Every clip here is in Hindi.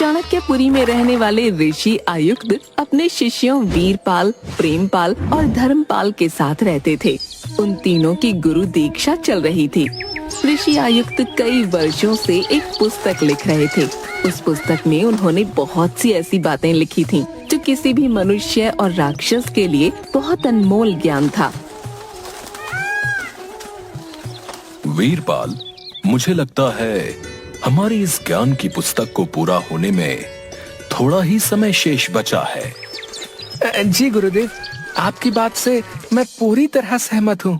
चाणक्यपुरी में रहने वाले ऋषि आयुक्त अपने शिष्यों वीरपाल, प्रेमपाल और धर्मपाल के साथ रहते थे। उन तीनों की गुरु दीक्षा चल रही थी। ऋषि आयुक्त कई वर्षों से एक पुस्तक लिख रहे थे। उस पुस्तक में उन्होंने बहुत सी ऐसी बातें लिखी थीं, जो किसी भी मनुष्य और राक्षस के लिए बहुत अनमोल ज्ञान था। वीरपाल, मुझे लगता है हमारी इस ज्ञान की पुस्तक को पूरा होने में थोड़ा ही समय शेष बचा है। जी गुरुदेव, आपकी बात से मैं पूरी तरह सहमत हूँ।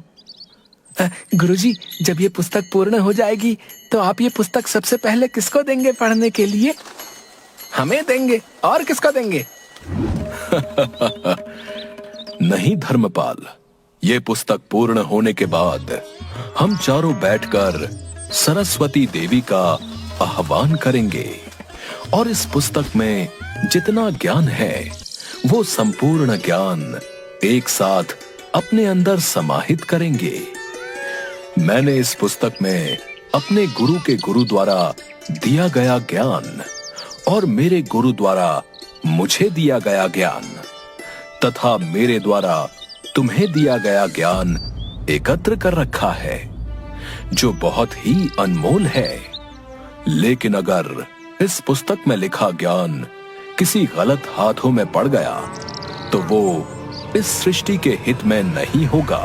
गुरुजी, जब ये पुस्तक पूर्ण हो जाएगी तो आप ये पुस्तक सबसे पहले किसको देंगे पढ़ने के लिए? हमें देंगे, और किसको देंगे? नहीं धर्मपाल, ये पुस्तक पूर्ण होने के बाद हम चारों बैठकर सरस्वती देवी का आह्वान करेंगे और इस पुस्तक में जितना ज्ञान है वो संपूर्ण ज्ञान एक साथ अपने अंदर समाहित करेंगे। मैंने इस पुस्तक में अपने गुरु के गुरु द्वारा दिया गया ज्ञान और मेरे गुरु द्वारा मुझे दिया गया ज्ञान तथा मेरे द्वारा तुम्हें दिया गया ज्ञान एकत्र कर रखा है, जो बहुत ही अनमोल है। लेकिन अगर इस पुस्तक में लिखा ज्ञान किसी गलत हाथों में पड़ गया तो वो इस सृष्टि के हित में नहीं होगा।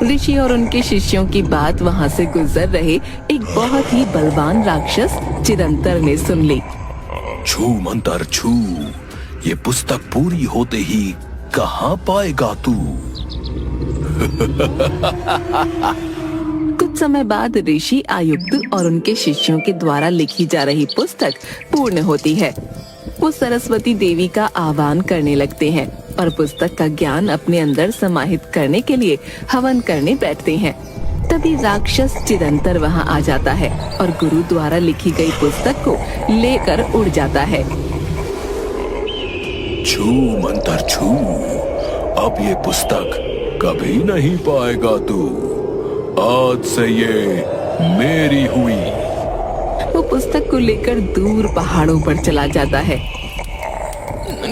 ऋषि और उनके शिष्यों की बात वहाँ से गुजर रहे एक बहुत ही बलवान राक्षस चिरंतर ने सुन ली। छू मंतर छू, ये पुस्तक पूरी होते ही कहाँ पाएगा तू? कुछ समय बाद ऋषि आयुक्त और उनके शिष्यों के द्वारा लिखी जा रही पुस्तक पूर्ण होती है। वो सरस्वती देवी का आह्वान करने लगते हैं और पुस्तक का ज्ञान अपने अंदर समाहित करने के लिए हवन करने बैठते हैं। तभी राक्षस चिरंतर वहाँ आ जाता है और गुरु द्वारा लिखी गई पुस्तक को लेकर उड़ जाता है। छू मंतर छू, अब ये पुस्तक कभी नहीं पाएगा तू। आज से ये मेरी हुई। वो पुस्तक को लेकर दूर पहाड़ों पर चला जाता है।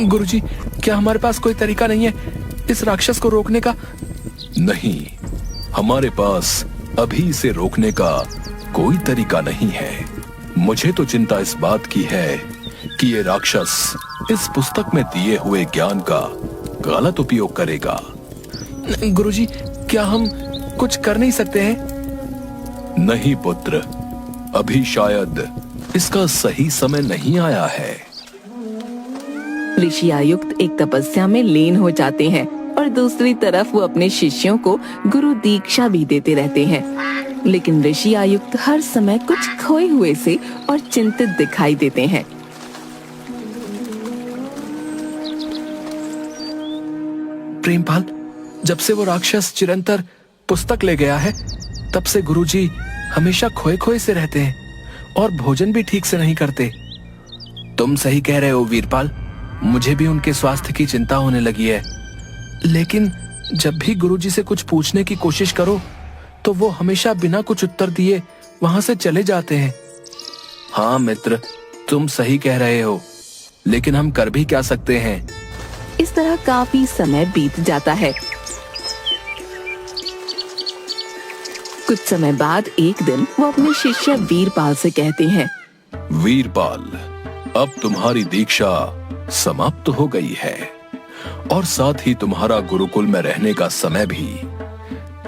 गुरुजी, क्या हमारे पास कोई तरीका नहीं है इस राक्षस को रोकने का? नहीं, हमारे पास अभी इसे रोकने का कोई तरीका नहीं है। मुझे तो चिंता इस बात की है कि ये राक्षस इस पुस्तक में दिए हुए ज्ञान का गलत उपयोग करेगा। गुरुजी, क्या हम कुछ कर नहीं सकते हैं? नहीं पुत्र, अभी शायद इसका सही समय नहीं आया है। ऋषि आयुक्त एक तपस्या में लीन हो जाते हैं और दूसरी तरफ वो अपने शिष्यों को गुरु दीक्षा भी देते रहते हैं। लेकिन ऋषि आयुक्त हर समय कुछ खोए हुए से और चिंतित दिखाई देते हैं। प्रेमपाल, जब से वो राक्षस चिरंतर पुस्तक ले गया है, तब से गुरुजी हमेशा खोए खोए से रहते हैं और भोजन भी ठीक से नहीं करते। तुम सही कह रहे हो वीरपाल, मुझे भी उनके स्वास्थ्य की चिंता होने लगी है। लेकिन जब भी गुरुजी से कुछ पूछने की कोशिश करो तो वो हमेशा बिना कुछ उत्तर दिए वहां से चले जाते हैं। हाँ मित्र, तुम सही कह रहे हो, लेकिन हम कर भी क्या सकते हैं? इस तरह काफी समय बीत जाता है। कुछ समय बाद एक दिन वो अपने शिष्य वीरपाल से कहते हैं, वीरपाल, अब तुम्हारी दीक्षा समाप्त हो गई है और साथ ही तुम्हारा गुरुकुल में रहने का समय भी,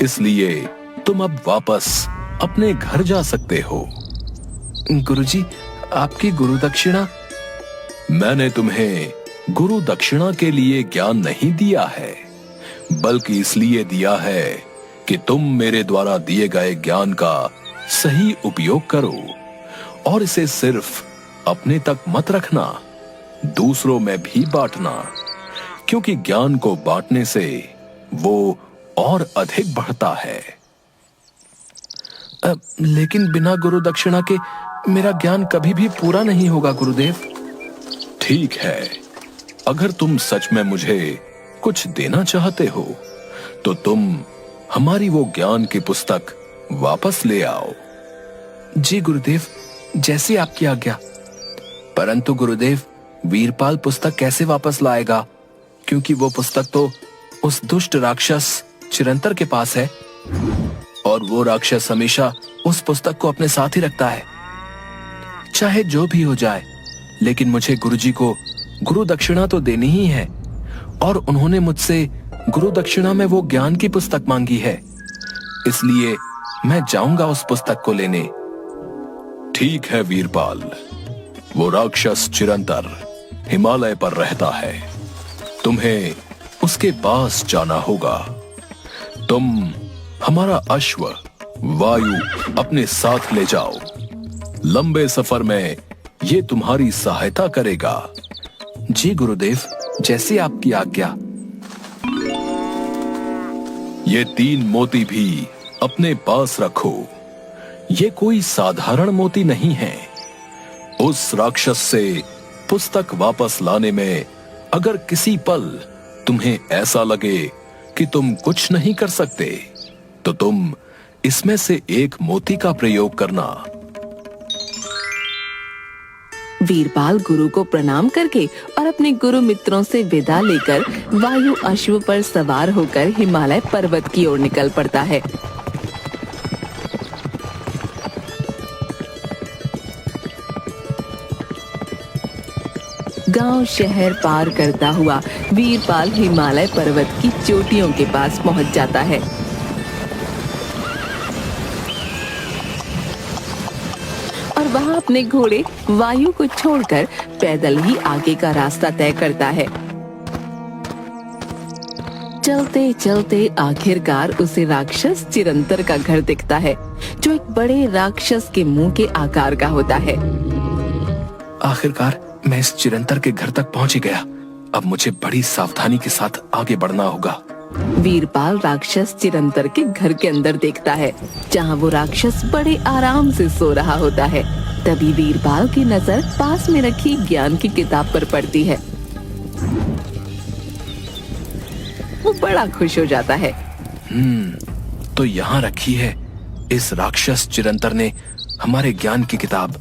इसलिए तुम अब वापस अपने घर जा सकते हो। गुरुजी, आपकी गुरु दक्षिणा? मैंने तुम्हें गुरु दक्षिणा के लिए ज्ञान नहीं दिया है, बल्कि इसलिए दिया है कि तुम मेरे द्वारा दिए गए ज्ञान का सही उपयोग करो और इसे सिर्फ अपने तक मत रखना, दूसरों में भी बांटना, क्योंकि ज्ञान को बांटने से वो और अधिक बढ़ता है। लेकिन बिना गुरु दक्षिणा के मेरा ज्ञान कभी भी पूरा नहीं होगा गुरुदेव। ठीक है, अगर तुम सच में मुझे कुछ देना चाहते हो तो तुम हमारी वो ज्ञान की पुस्तक वापस ले आओ। जी गुरुदेव, जैसी आपकी आज्ञा। परंतु गुरुदेव, वीरपाल पुस्तक कैसे वापस लाएगा, क्योंकि वो पुस्तक तो उस दुष्ट राक्षस चिरंतर के पास है और वो राक्षस हमेशा उस पुस्तक को अपने साथ ही रखता है। चाहे जो भी हो जाए, लेकिन मुझे गुरुजी को गुरु दक्षिणा तो देनी ही है, और उन्होंने मुझसे गुरु दक्षिणा में वो ज्ञान की पुस्तक मांगी है, इसलिए मैं जाऊंगा उस पुस्तक को लेने। ठीक है वीरपाल, वो राक्षस चिरंतर हिमालय पर रहता है, तुम्हें उसके पास जाना होगा। तुम हमारा अश्व वायु अपने साथ ले जाओ, लंबे सफर में ये तुम्हारी सहायता करेगा। जी गुरुदेव, जैसी आपकी आज्ञा। ये 3 मोती भी अपने पास रखो। ये कोई साधारण मोती नहीं है। उस राक्षस से पुस्तक वापस लाने में अगर किसी पल तुम्हें ऐसा लगे कि तुम कुछ नहीं कर सकते, तो तुम इसमें से एक मोती का प्रयोग करना। वीरपाल गुरु को प्रणाम करके और अपने गुरु मित्रों से विदा लेकर वायु अश्व पर सवार होकर हिमालय पर्वत की ओर निकल पड़ता है। गांव शहर पार करता हुआ वीरपाल हिमालय पर्वत की चोटियों के पास पहुंच जाता है। और वहां अपने घोड़े वायु को छोड़कर पैदल ही आगे का रास्ता तय करता है। चलते चलते आखिरकार उसे राक्षस चिरंतर का घर दिखता है, जो एक बड़े राक्षस के मुंह के आकार का होता है। आखिरकार मैं इस चिरंतर के घर तक पहुंच ही गया। अब मुझे बड़ी सावधानी के साथ आगे बढ़ना होगा। वीरपाल राक्षस चिरंतर के घर के अंदर देखता है, जहां वो राक्षस बड़े आराम से सो रहा होता है। तभी वीरपाल की नजर पास में रखी ज्ञान की किताब पर पड़ती है। वो बड़ा खुश हो जाता है। तो यहाँ रखी है इस राक्षस चिरंतर ने हमारे ज्ञान की किताब।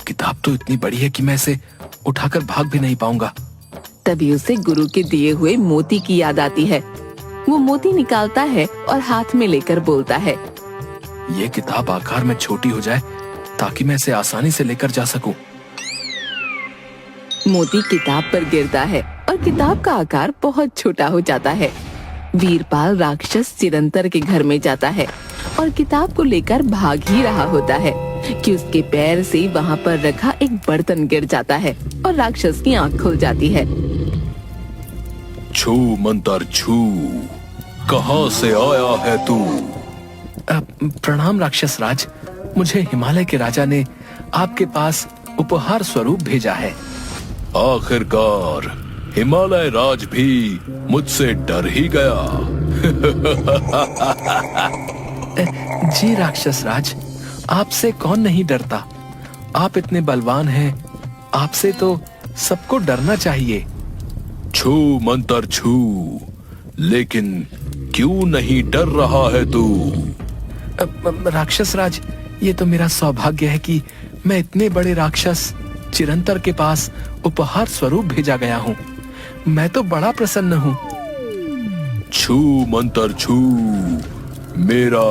किताब तो इतनी बड़ी है कि मैं इसे उठाकर भाग भी नहीं पाऊंगा। तभी उसे गुरु के दिए हुए मोती की याद आती है। वो मोती निकालता है और हाथ में लेकर बोलता है, ये किताब आकार में छोटी हो जाए ताकि मैं इसे आसानी से लेकर जा सकूं। मोती किताब पर गिरता है और किताब का आकार बहुत छोटा हो जाता है। वीरपाल राक्षस चिरंतर के घर में जाता है और किताब को लेकर भाग ही रहा होता है कि उसके पैर से वहां पर रखा एक बर्तन गिर जाता है और राक्षस की आंख खुल जाती है। छू मंतर छू, कहां से आया है तू? प्रणाम राक्षस राज, मुझे हिमालय के राजा ने आपके पास उपहार स्वरूप भेजा है। आखिरकार हिमालय राज भी मुझसे डर ही गया। जी राक्षस राज, आपसे कौन नहीं डरता। आप इतने बलवान हैं, आपसे तो सबको डरना चाहिए। छू मंतर छू, लेकिन क्यों नहीं डर रहा है तू? राक्षस राज, ये तो मेरा सौभाग्य है कि मैं इतने बड़े राक्षस चिरंतर के पास उपहार स्वरूप भेजा गया हूँ। मैं तो बड़ा प्रसन्न हूँ। छू मंतर छू, मेरा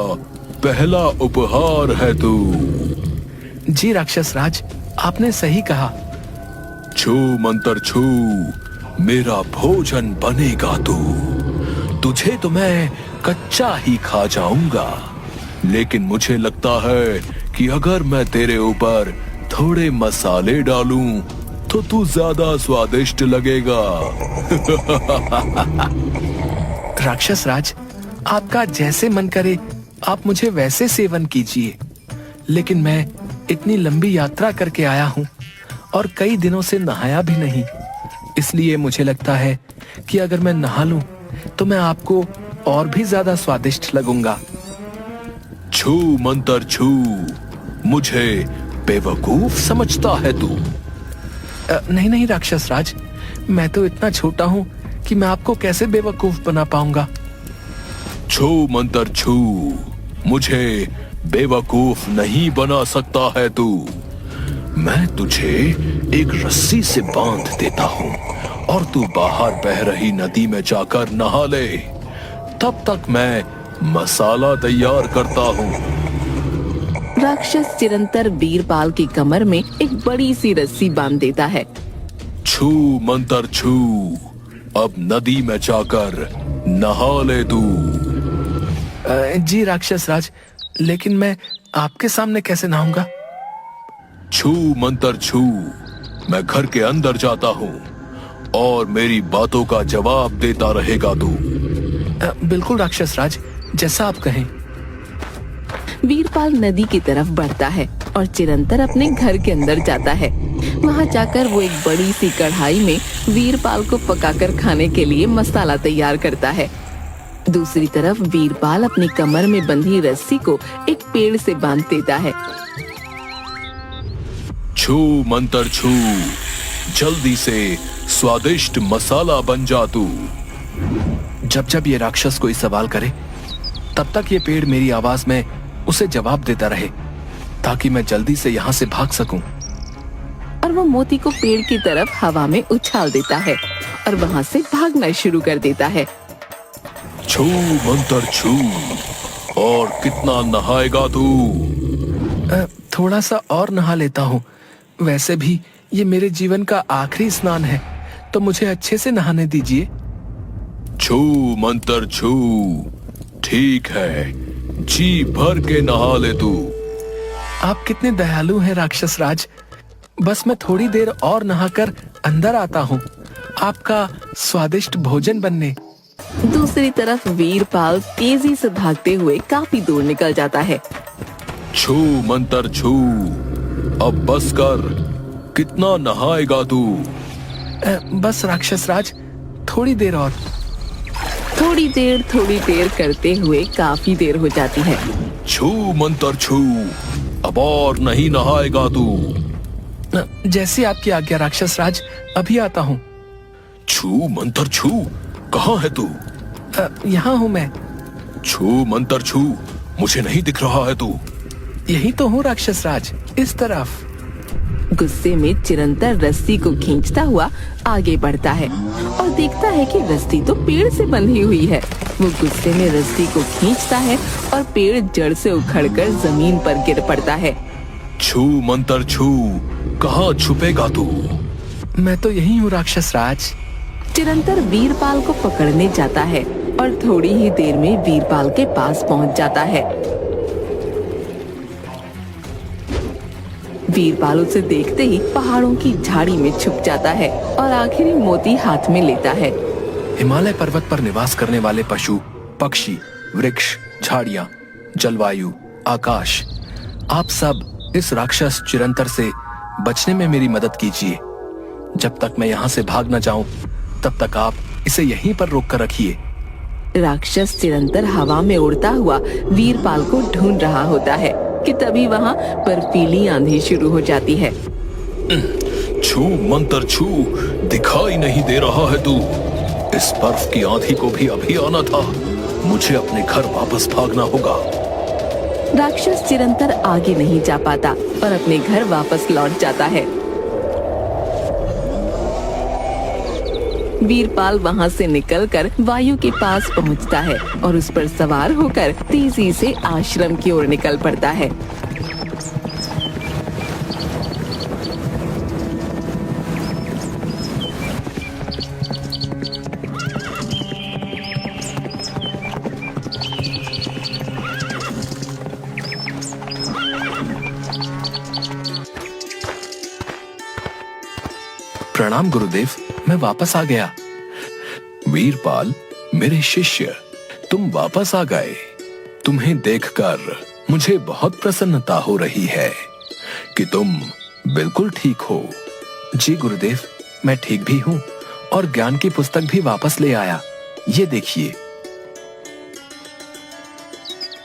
पहला उपहार है तू। जी राक्षस राज, आपने सही कहा। छू मंतर छू, मेरा भोजन बनेगा तू। तुझे तो मैं कच्चा ही खा जाऊंगा, लेकिन मुझे लगता है कि अगर मैं तेरे ऊपर थोड़े मसाले डालूं तो तू ज्यादा स्वादिष्ट लगेगा। राक्षस राज, आपका जैसे मन करे आप मुझे वैसे सेवन कीजिए, लेकिन मैं इतनी लंबी यात्रा करके आया हूँ और कई दिनों से नहाया भी नहीं, इसलिए मुझे लगता है कि अगर मैं नहा लूं तो मैं आपको और भी ज्यादा स्वादिष्ट लगूंगा। छू मंतर छू, मुझे बेवकूफ समझता है तू? नहीं नहीं राक्षस राज, मैं तो इतना छोटा हूँ कि मैं आपको कैसे बेवकूफ बना पाऊंगा। छू मंतर छू, मुझे बेवकूफ नहीं बना सकता है तू। मैं तुझे एक रस्सी से बांध देता हूँ और तू बाहर बह रही नदी में जाकर नहा ले। तब तक मैं मसाला तैयार करता हूँ। राक्षस चिरंतर वीरपाल की कमर में एक बड़ी सी रस्सी बांध देता है। छू मंतर छू, अब नदी में जाकर नहा ले तू। जी राक्षस राज, लेकिन मैं आपके सामने कैसे नहाऊंगा? छू मंतर छू, मैं घर के अंदर जाता हूँ और मेरी बातों का जवाब देता रहेगा तू। बिल्कुल राक्षस राज, जैसा आप कहें। वीरपाल नदी की तरफ बढ़ता है और चिरंतर अपने घर के अंदर जाता है। वहां जाकर वो एक बड़ी सी कढ़ाई में वीरपाल को पकाकर खाने के लिए मसाला तैयार करता है। दूसरी तरफ वीरपाल अपनी कमर में बंधी रस्सी को एक पेड़ से बांध देता है। छू मंतर छू, जल्दी से स्वादिष्ट मसाला बन जा तू। जब जब ये राक्षस कोई सवाल करे, तब तक ये पेड़ मेरी आवाज में उसे जवाब देता रहे, ताकि मैं जल्दी से यहाँ से भाग सकूं। और वो मोती को पेड़ की तरफ हवा में उछाल देता है और वहाँ से भागना शुरू कर देता है। छू मंतर छू, और कितना नहाएगा तू? थोड़ा सा और नहा लेता हूँ। वैसे भी ये मेरे जीवन का आखिरी स्नान है, तो मुझे अच्छे से नहाने दीजिए। छू मंतर छू, ठीक है, जी भर के नहा ले तू। आप कितने दयालु हैं राक्षस राज। बस मैं थोड़ी देर और नहाकर अंदर आता हूँ, आपका स्वादिष्ट भोजन बनने। दूसरी तरफ वीरपाल तेजी से भागते हुए काफी दूर निकल जाता है। छू मंतर छू, अब बस कर, कितना नहाएगा तू? बस राक्षस राज, थोड़ी देर और। थोड़ी देर करते हुए काफी देर हो जाती है। छू मंतर छू, अब और नहीं नहाएगा तू? जैसी आपकी आज्ञा राक्षस राज, अभी आता हूँ। छू मंतर छू, कहाँ है तू? यहाँ हूँ मैं। छू मंतर छू, मुझे नहीं दिख रहा है तू। यही तो हूँ राक्षस राज, इस तरफ। गुस्से में चिरंतर रस्सी को खींचता हुआ आगे बढ़ता है और देखता है कि रस्सी तो पेड़ से बंधी हुई है। वो गुस्से में रस्सी को खींचता है और पेड़ जड़ से उखड़कर जमीन पर गिर पड़ता है। छू मंतर छू, कहाँ छुपेगा तू? मैं तो यही हूँ राक्षस राज। चिरंतर वीरपाल को पकड़ने जाता है और थोड़ी ही देर में वीरपाल के पास पहुंच जाता है। वीरपाल उसे देखते ही पहाड़ों की झाड़ी में छुप जाता है और आखिरी मोती हाथ में लेता है। हिमालय पर्वत पर निवास करने वाले पशु, पक्षी, वृक्ष, झाड़ियाँ, जलवायु, आकाश, आप सब इस राक्षस चिरंतर से बचने में मेरी मदद कीजिए। जब तक मैं यहाँ से भाग न जाऊं, तब तक आप इसे यहीं पर रोक कर रखिए। राक्षस चिरंतर हवा में उड़ता हुआ वीरपाल को ढूंढ रहा होता है कि तभी वहाँ बर्फीली आंधी शुरू हो जाती है। छू मंतर छू, दिखाई नहीं दे रहा है तू? इस बर्फ की आंधी को भी अभी आना था। मुझे अपने घर वापस भागना होगा। राक्षस चिरंतर आगे नहीं जा पाता और अपने घर वापस लौट जाता है। वीरपाल वहाँ से निकलकर वायु के पास पहुँचता है और उस पर सवार होकर तेजी से आश्रम की ओर निकल पड़ता है। प्रणाम गुरुदेव, मैं वापस आ गया। वीरपाल, मेरे शिष्य, तुम वापस आ गए। तुम्हें देखकर मुझे बहुत प्रसन्नता हो रही है कि तुम बिल्कुल ठीक हो। जी गुरुदेव, मैं ठीक भी हूँ और ज्ञान की पुस्तक भी वापस ले आया। ये देखिए।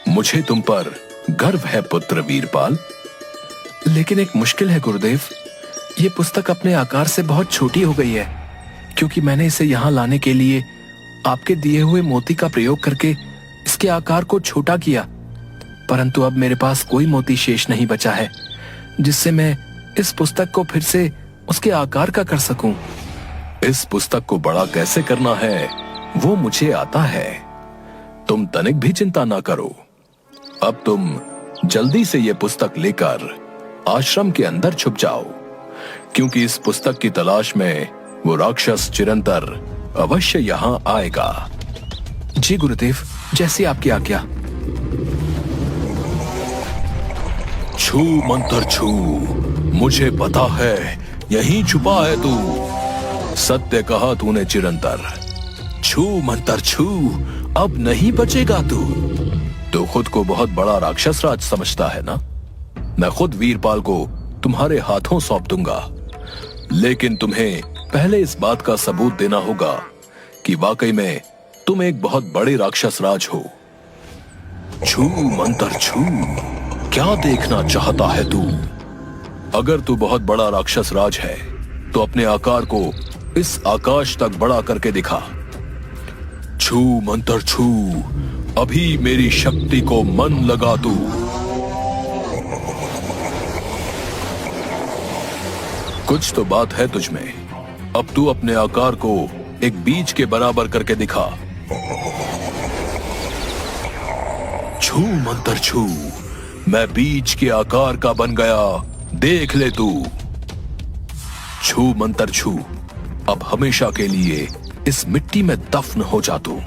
मुझे तुम पर गर्व है पुत्र वीरपाल। लेकिन एक मुश्किल है गुरुदेव। ये पुस्तक अपने आकार से बहुत छोटी हो गई है, क्योंकि मैंने इसे यहाँ लाने के लिए आपके दिए हुए मोती का प्रयोग करके इसके आकार को छोटा किया। परंतु अब मेरे पास कोई मोती शेष नहीं बचा है जिससे मैं इस पुस्तक को फिर से उसके आकार का कर सकूं। इस पुस्तक को बड़ा कैसे करना है वो मुझे आता है, तुम तनिक भी चिंता ना करो। अब तुम जल्दी से ये पुस्तक लेकर आश्रम के अंदर छुप जाओ, क्योंकि इस पुस्तक की तलाश में वो राक्षस चिरंतर अवश्य यहाँ आएगा। जी गुरुदेव, जैसी आपकी आज्ञा। छू मंत्र छू, मुझे पता है यहीं छुपा है तू। सत्य कहा तूने चिरंतर, छू मंत्र छू, अब नहीं बचेगा तू। तो खुद को बहुत बड़ा राक्षस राज समझता है ना? मैं खुद वीरपाल को तुम्हारे हाथों सौंप दूंगा, लेकिन तुम्हें पहले इस बात का सबूत देना होगा कि वाकई में तुम एक बहुत बड़े राक्षस राज हो। छू मंत्र छू, क्या देखना चाहता है तू? अगर तू बहुत बड़ा राक्षस राज है तो अपने आकार को इस आकाश तक बड़ा करके दिखा। छू मंत्र छू, अभी मेरी शक्ति को मन लगा तू। कुछ तो बात है तुझमें, अब तू अपने आकार को एक बीज के बराबर करके दिखा। छू मंत्र छू, मैं बीज के आकार का बन गया, देख ले तू। छू मंत्र छू, अब हमेशा के लिए इस मिट्टी में दफन हो जा तू।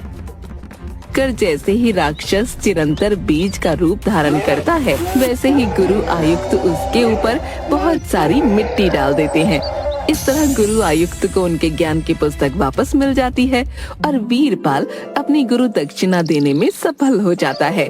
कर जैसे ही राक्षस चिरंतर बीज का रूप धारण करता है, वैसे ही गुरु आयुक्त उसके ऊपर बहुत सारी मिट्टी डाल देते हैं। इस तरह गुरु आयुक्त को उनके ज्ञान की पुस्तक वापस मिल जाती है और वीरपाल अपनी गुरु दक्षिणा देने में सफल हो जाता है।